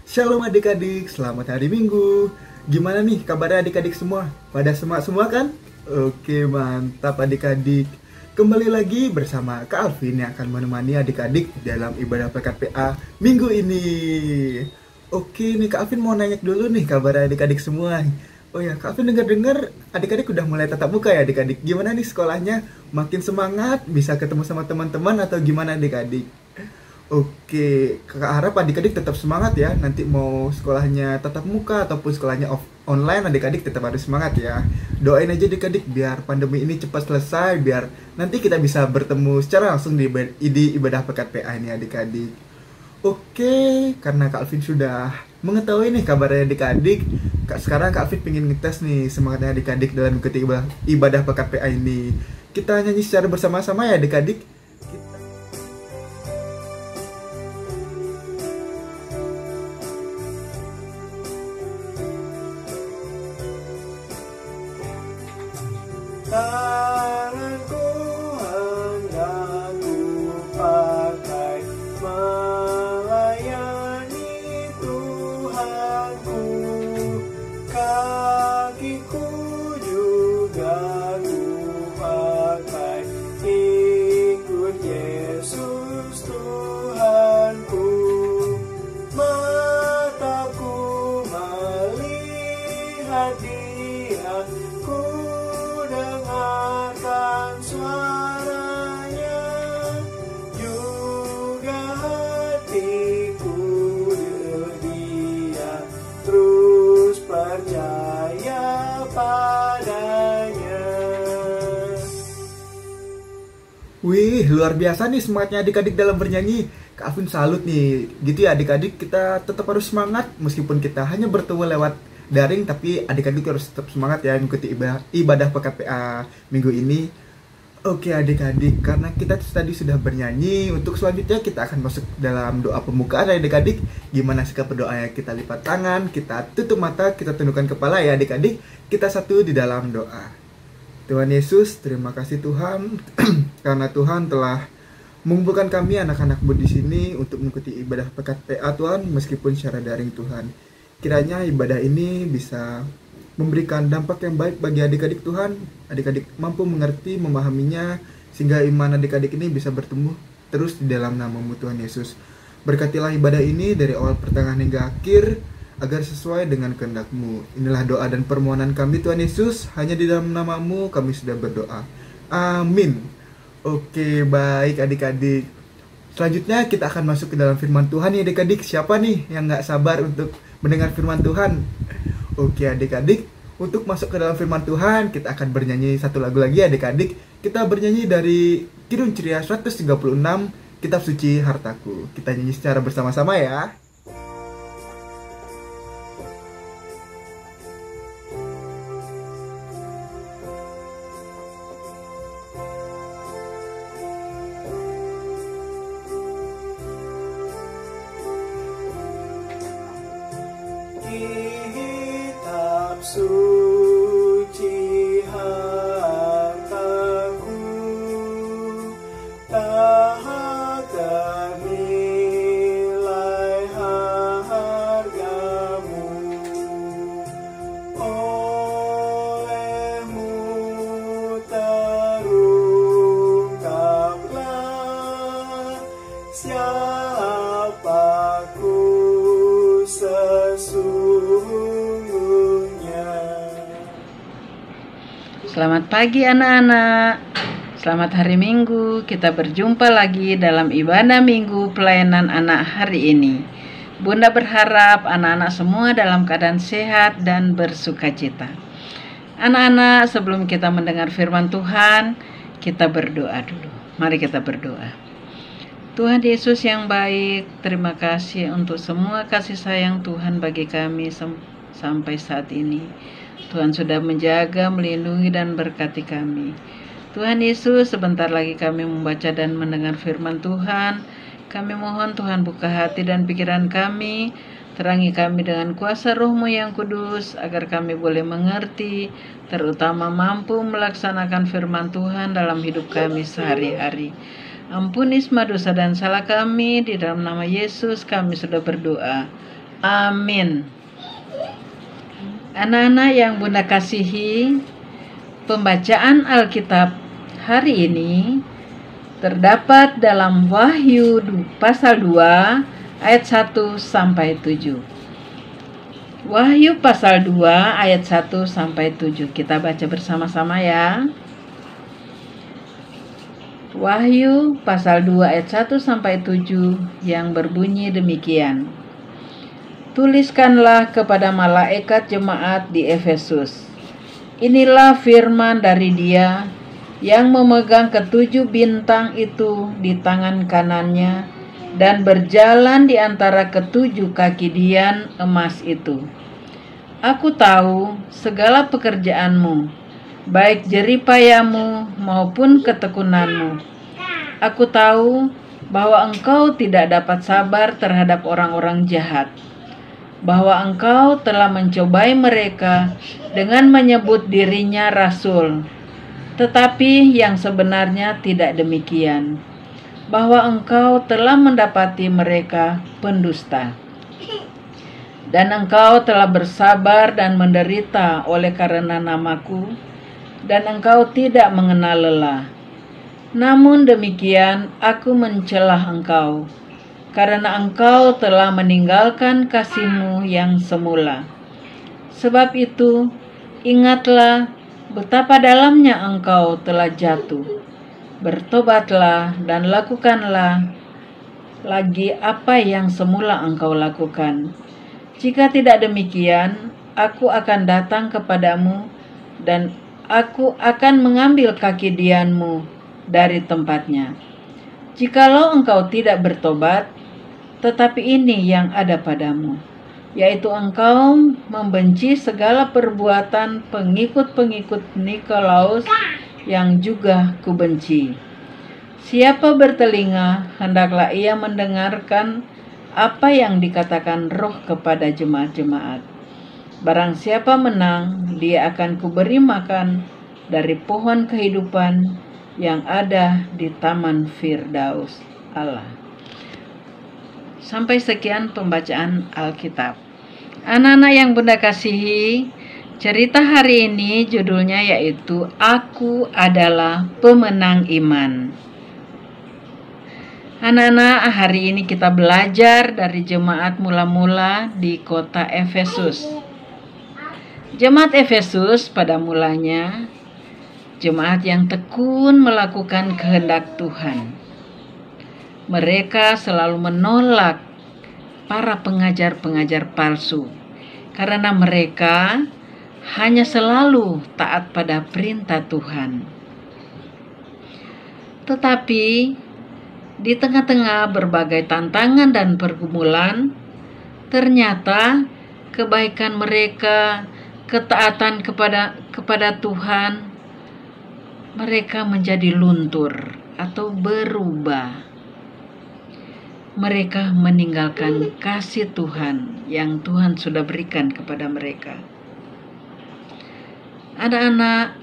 Shalom adik-adik, selamat hari Minggu. Gimana nih kabarnya adik-adik semua? Pada semangat semua kan? Oke, mantap adik-adik. Kembali lagi bersama Kak Alvin yang akan menemani adik-adik dalam ibadah PKPA minggu ini. Oke nih Kak Alvin mau nanya dulu nih kabar adik-adik semua. Oh ya, Kak Alvin dengar-dengar adik-adik udah mulai tatap muka ya adik-adik. Gimana nih sekolahnya? Makin semangat? Bisa ketemu sama teman-teman atau gimana adik-adik? Oke, kakak harap adik-adik tetap semangat ya. Nanti mau sekolahnya tatap muka ataupun sekolahnya online, adik-adik tetap harus semangat ya. Doain aja adik-adik biar pandemi ini cepat selesai, biar nanti kita bisa bertemu secara langsung di ibadah PKPA ini adik-adik. Oke, karena Kak Alvin sudah mengetahui nih kabarnya adik-adik, sekarang Kak Alvin pengen ngetes nih semangatnya adik-adik dalam mengikuti ibadah PKPA ini. Kita nyanyi secara bersama-sama ya adik-adik. Tanganku hendak ku pakai melayani Tuhanku, kakiku juga ku pakai ikut Yesus Tuhanku. Mataku melihat Dia, ku dengarkan suaranya, juga hatiku Dia, terus percaya padanya. Wih, luar biasa nih semangatnya adik-adik dalam bernyanyi. Kak Alvin salut nih. Gitu ya adik-adik, kita tetap harus semangat meskipun kita hanya bertemu lewat daring, tapi adik-adik harus tetap semangat ya mengikuti ibadah PKPA minggu ini. Oke adik-adik, karena kita tadi sudah bernyanyi, untuk selanjutnya kita akan masuk dalam doa pembukaan ya adik-adik. Gimana sikap berdoanya? Kita lipat tangan, kita tutup mata, kita tundukkan kepala ya adik-adik. Kita satu di dalam doa. Tuhan Yesus, terima kasih Tuhan karena Tuhan telah mengumpulkan kami anak-anak-Mu di sini untuk mengikuti ibadah PKPA Tuhan, meskipun secara daring Tuhan. Kiranya ibadah ini bisa memberikan dampak yang baik bagi adik-adik Tuhan. Adik-adik mampu mengerti, memahaminya, sehingga iman adik-adik ini bisa bertumbuh terus di dalam nama-Mu Tuhan Yesus. Berkatilah ibadah ini dari awal pertengahan hingga akhir, agar sesuai dengan kehendak-Mu. Inilah doa dan permohonan kami Tuhan Yesus, hanya di dalam nama-Mu kami sudah berdoa. Amin. Oke, baik adik-adik. Selanjutnya kita akan masuk ke dalam firman Tuhan ya adik-adik. Siapa nih yang gak sabar untuk mendengar firman Tuhan? Oke adik-adik, untuk masuk ke dalam firman Tuhan, kita akan bernyanyi satu lagu lagi adik-adik. Kita bernyanyi dari Kidung Ceria 136, Kitab Suci Hartaku. Kita nyanyi secara bersama-sama ya. Kitab suci hartaku, tak ternilai hargamu. Oleh-Mu terungkaplah siapaku sesungguhnya. Selamat pagi anak-anak. Selamat hari Minggu. Kita berjumpa lagi dalam ibadah Minggu pelayanan anak hari ini. Bunda berharap anak-anak semua dalam keadaan sehat dan bersukacita. Anak-anak, sebelum kita mendengar firman Tuhan, kita berdoa dulu. Mari kita berdoa. Tuhan Yesus yang baik, terima kasih untuk semua kasih sayang Tuhan bagi kami sampai saat ini. Tuhan sudah menjaga, melindungi, dan berkati kami. Tuhan Yesus, sebentar lagi kami membaca dan mendengar firman Tuhan. Kami mohon Tuhan buka hati dan pikiran kami, terangi kami dengan kuasa Roh-Mu yang kudus, agar kami boleh mengerti, terutama mampu melaksanakan firman Tuhan dalam hidup kami sehari-hari. Ampuni semua dosa dan salah kami, di dalam nama Yesus kami sudah berdoa. Amin. Anak-anak yang Bunda kasihi, pembacaan Alkitab hari ini terdapat dalam Wahyu pasal 2 ayat 1 sampai 7. Wahyu pasal 2 ayat 1 sampai 7. Kita baca bersama-sama ya. Wahyu pasal 2 ayat 1 sampai 7 yang berbunyi demikian. Tuliskanlah kepada malaikat jemaat di Efesus. Inilah firman dari Dia yang memegang ketujuh bintang itu di tangan kanannya dan berjalan di antara ketujuh kaki dian emas itu. Aku tahu segala pekerjaanmu, baik jeripayamu maupun ketekunanmu. Aku tahu bahwa engkau tidak dapat sabar terhadap orang-orang jahat, bahwa engkau telah mencobai mereka dengan menyebut dirinya rasul, tetapi yang sebenarnya tidak demikian, bahwa engkau telah mendapati mereka pendusta, dan engkau telah bersabar dan menderita oleh karena namaku, dan engkau tidak mengenal lelah. Namun demikian aku mencelah engkau, karena engkau telah meninggalkan kasihmu yang semula. Sebab itu, ingatlah betapa dalamnya engkau telah jatuh. Bertobatlah dan lakukanlah lagi apa yang semula engkau lakukan. Jika tidak demikian, aku akan datang kepadamu dan aku akan mengambil kaki dianmu dari tempatnya. Jikalau engkau tidak bertobat, tetapi ini yang ada padamu, yaitu engkau membenci segala perbuatan pengikut-pengikut Nikolaus yang juga kubenci. Siapa bertelinga, hendaklah ia mendengarkan apa yang dikatakan Roh kepada jemaat-jemaat. Barang siapa menang, dia akan kuberi makan dari pohon kehidupan yang ada di Taman Firdaus Allah. Sampai sekian pembacaan Alkitab. Anak-anak yang Bunda kasihi, cerita hari ini judulnya yaitu Aku Adalah Pemenang Iman. Anak-anak, hari ini kita belajar dari jemaat mula-mula di kota Efesus. Jemaat Efesus pada mulanya jemaat yang tekun melakukan kehendak Tuhan. Mereka selalu menolak para pengajar-pengajar palsu karena mereka hanya selalu taat pada perintah Tuhan. Tetapi di tengah-tengah berbagai tantangan dan pergumulan, ternyata kebaikan mereka, ketaatan kepada Tuhan, mereka menjadi luntur atau berubah. Mereka meninggalkan kasih Tuhan yang Tuhan sudah berikan kepada mereka. Anak-anak,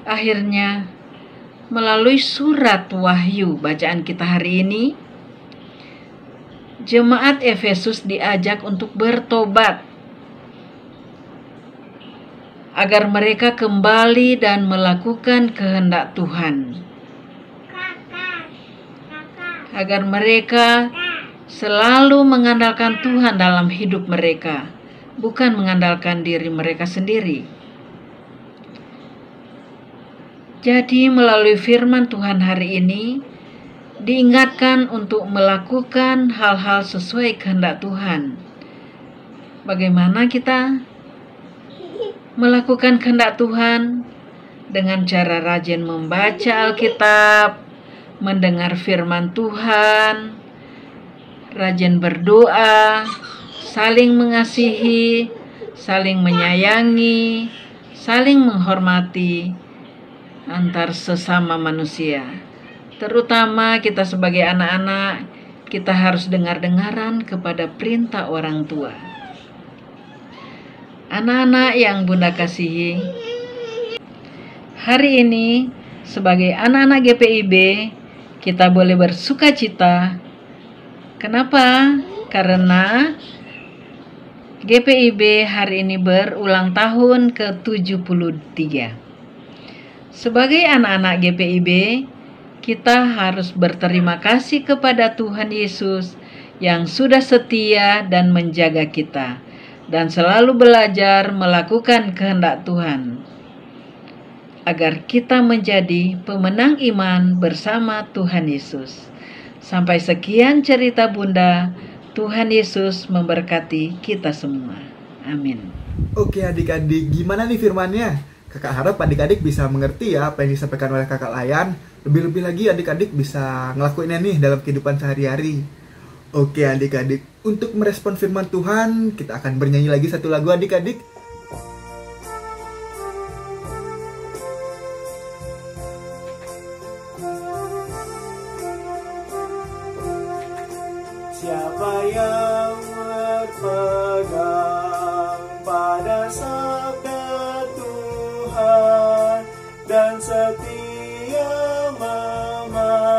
akhirnya melalui surat Wahyu bacaan kita hari ini, jemaat Efesus diajak untuk bertobat agar mereka kembali dan melakukan kehendak Tuhan. Agar mereka selalu mengandalkan Tuhan dalam hidup mereka, bukan mengandalkan diri mereka sendiri. Jadi melalui firman Tuhan hari ini, diingatkan untuk melakukan hal-hal sesuai kehendak Tuhan. Bagaimana kita melakukan kehendak Tuhan? Dengan cara rajin membaca Alkitab, mendengar firman Tuhan, rajin berdoa, saling mengasihi, saling menyayangi, saling menghormati antar sesama manusia. Terutama kita sebagai anak-anak, kita harus dengar-dengaran kepada perintah orang tua. Anak-anak yang Bunda kasihi, hari ini sebagai anak-anak GPIB, kita boleh bersuka cita. Kenapa? Karena GPIB hari ini berulang tahun ke-73. Sebagai anak-anak GPIB, kita harus berterima kasih kepada Tuhan Yesus yang sudah setia dan menjaga kita, dan selalu belajar melakukan kehendak Tuhan, agar kita menjadi pemenang iman bersama Tuhan Yesus. Sampai sekian cerita Bunda. Tuhan Yesus memberkati kita semua. Amin. Oke adik-adik, gimana nih firmannya? Kakak harap adik-adik bisa mengerti ya apa yang disampaikan oleh kakak Layan. Lebih-lebih lagi adik-adik bisa ngelakuinnya nih dalam kehidupan sehari-hari. Oke adik-adik, untuk merespon firman Tuhan, kita akan bernyanyi lagi satu lagu adik-adik. Siapa yang berpegang pada sabda Tuhan dan setia mematuhinya,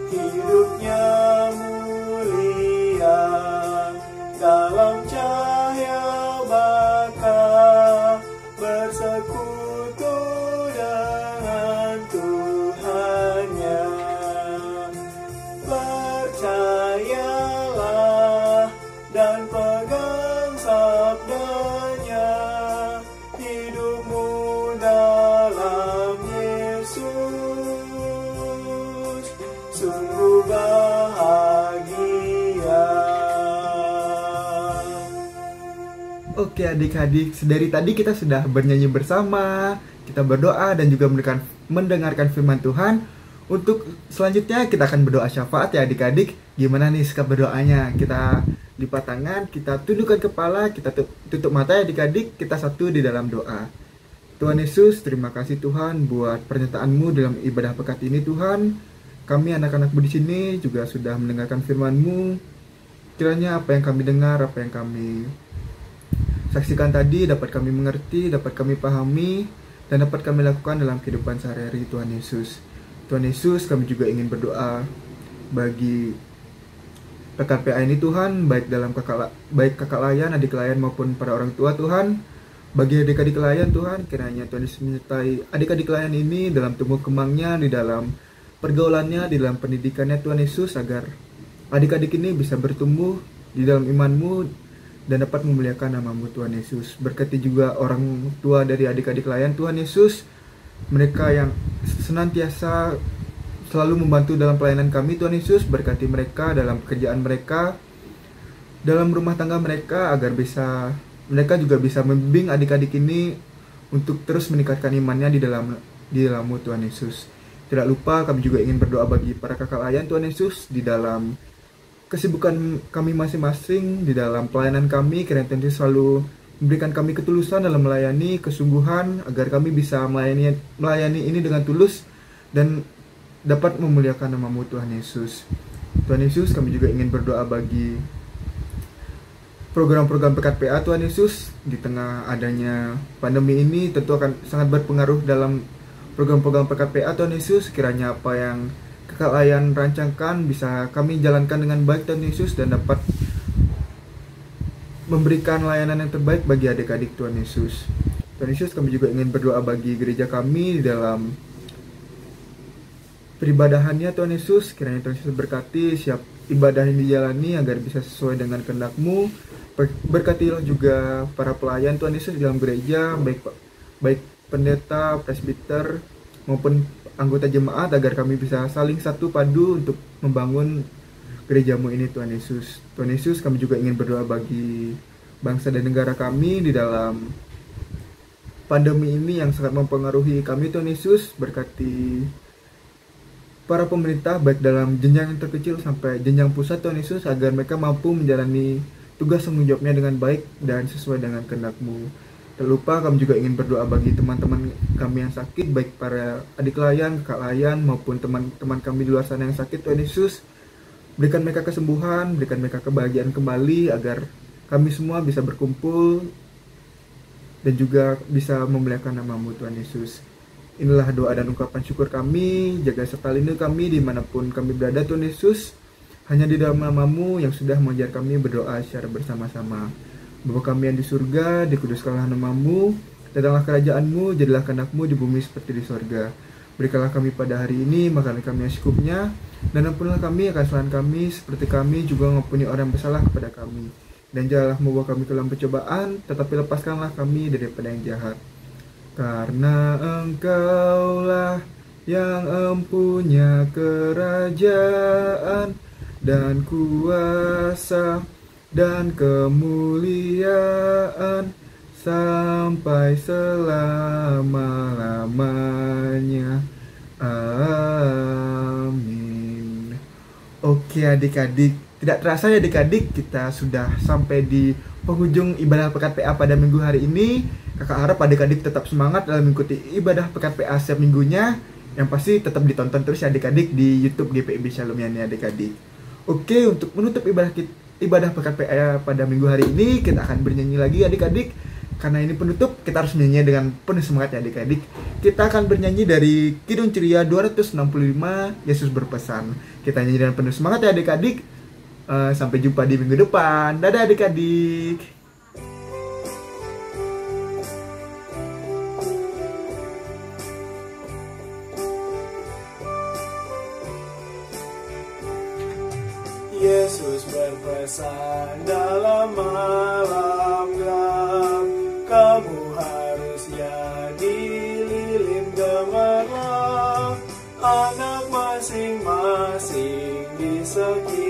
hidupnya mulia dalam cahaya bakal bersekutu dengan Tuhannya. Percayalah dan pegang sabdanya, hidupmu dalam Yesus sungguh bahagia. Oke adik-adik, dari tadi kita sudah bernyanyi bersama, kita berdoa dan juga mendengarkan firman Tuhan. Untuk selanjutnya kita akan berdoa syafaat ya adik-adik. Gimana nih sikap berdoanya? Kita lipat tangan, kita tundukkan kepala, kita tutup mata ya adik-adik. Kita satu di dalam doa. Tuhan Yesus, terima kasih Tuhan buat pernyataan-Mu dalam ibadah pekat ini Tuhan. Kami anak-anak-Mu di sini juga sudah mendengarkan firman-Mu. Kiranya apa yang kami dengar, apa yang kami saksikan tadi dapat kami mengerti, dapat kami pahami, dan dapat kami lakukan dalam kehidupan sehari-hari Tuhan Yesus. Tuhan Yesus, kami juga ingin berdoa bagi PKPA ini Tuhan, baik kakak Layan, adik Layan maupun para orang tua Tuhan. Bagi adik-adik Layan Tuhan, kiranya Tuhan Yesus menyertai adik-adik Layan ini dalam tumbuh kembangnya, di dalam pergaulannya, di dalam pendidikannya Tuhan Yesus, agar adik-adik ini bisa bertumbuh di dalam iman-Mu dan dapat memuliakan nama-Mu Tuhan Yesus. Berkati juga orang tua dari adik-adik Layan Tuhan Yesus, mereka yang senantiasa selalu membantu dalam pelayanan kami Tuhan Yesus. Berkati mereka dalam pekerjaan mereka, dalam rumah tangga mereka, agar mereka juga bisa membimbing adik-adik ini untuk terus meningkatkan imannya di dalam-Mu Tuhan Yesus. Tidak lupa kami juga ingin berdoa bagi para kakak Layan Tuhan Yesus, di dalam kesibukan kami masing-masing, di dalam pelayanan kami. Kiranya Tuhan Yesus selalu memberikan kami ketulusan dalam melayani, kesungguhan, agar kami bisa melayani ini dengan tulus dan dapat memuliakan nama-Mu Tuhan Yesus. Tuhan Yesus, kami juga ingin berdoa bagi program-program pekat PA Tuhan Yesus. Di tengah adanya pandemi ini tentu akan sangat berpengaruh dalam program-program pekat PA Tuhan Yesus. Kiranya apa yang Kakak Layan rancangkan bisa kami jalankan dengan baik Tuhan Yesus, dan dapat memberikan layanan yang terbaik bagi adik-adik Tuhan Yesus. Tuhan Yesus, kami juga ingin berdoa bagi gereja kami di dalam peribadahannya Tuhan Yesus. Kiranya Tuhan Yesus berkati setiap ibadah yang dijalani agar bisa sesuai dengan kehendak-Mu. Berkatilah juga para pelayan Tuhan Yesus di dalam gereja, baik pendeta, presbiter maupun anggota jemaat, agar kami bisa saling satu padu untuk membangun gereja-Mu ini Tuhan Yesus. Tuhan Yesus, kami juga ingin berdoa bagi bangsa dan negara kami di dalam pandemi ini yang sangat mempengaruhi kami Tuhan Yesus. Berkati para pemerintah baik dalam jenjang yang terkecil sampai jenjang pusat Tuhan Yesus, agar mereka mampu menjalani tugas tanggung jawabnya dengan baik dan sesuai dengan kehendak-Mu. Tak lupa kami juga ingin berdoa bagi teman-teman kami yang sakit, baik para adik Layan, kakak Layan maupun teman-teman kami di luar sana yang sakit Tuhan Yesus. Berikan mereka kesembuhan, berikan mereka kebahagiaan kembali, agar kami semua bisa berkumpul dan juga bisa memuliakan nama-Mu Tuhan Yesus. Inilah doa dan ungkapan syukur kami, jaga serta lindungi kami dimanapun kami berada Tuhan Yesus. Hanya di dalam nama-Mu yang sudah mengajar kami berdoa secara bersama-sama. Bapa kami yang di surga, dikuduskanlah nama-Mu, datanglah kerajaan-Mu, jadilah kehendak-Mu di bumi seperti di sorga. Berikanlah kami pada hari ini makanan kami yang secukupnya, dan ampunilah kami akan kesalahan kami, seperti kami juga mengampuni orang yang bersalah kepada kami. Dan janganlah membawa kami ke dalam pencobaan, tetapi lepaskanlah kami daripada yang jahat. Karena Engkaulah yang empunya kerajaan dan kuasa dan kemuliaan sampai selama-lamanya. Amin. Oke adik-adik, tidak terasa ya adik-adik, kita sudah sampai di penghujung ibadah Pekan PA pada minggu hari ini. Kakak harap adik-adik tetap semangat dalam mengikuti ibadah Pekan PA setiap minggunya. Yang pasti tetap ditonton terus ya adik-adik di YouTube GPIB Shalom ya adik-adik. Oke, untuk menutup ibadah Pekan PA pada minggu hari ini, kita akan bernyanyi lagi adik-adik. Karena ini penutup, kita harus menyanyi dengan penuh semangat ya adik-adik. Kita akan bernyanyi dari Kidung Ceria 265, Yesus Berpesan. Kita nyanyi dengan penuh semangat ya adik-adik. Sampai jumpa di minggu depan. Dadah adik-adik. Yesus berpesan dalam malam gelap, kamu harus jadi lilin gemerlap, anak masing-masing di sekitar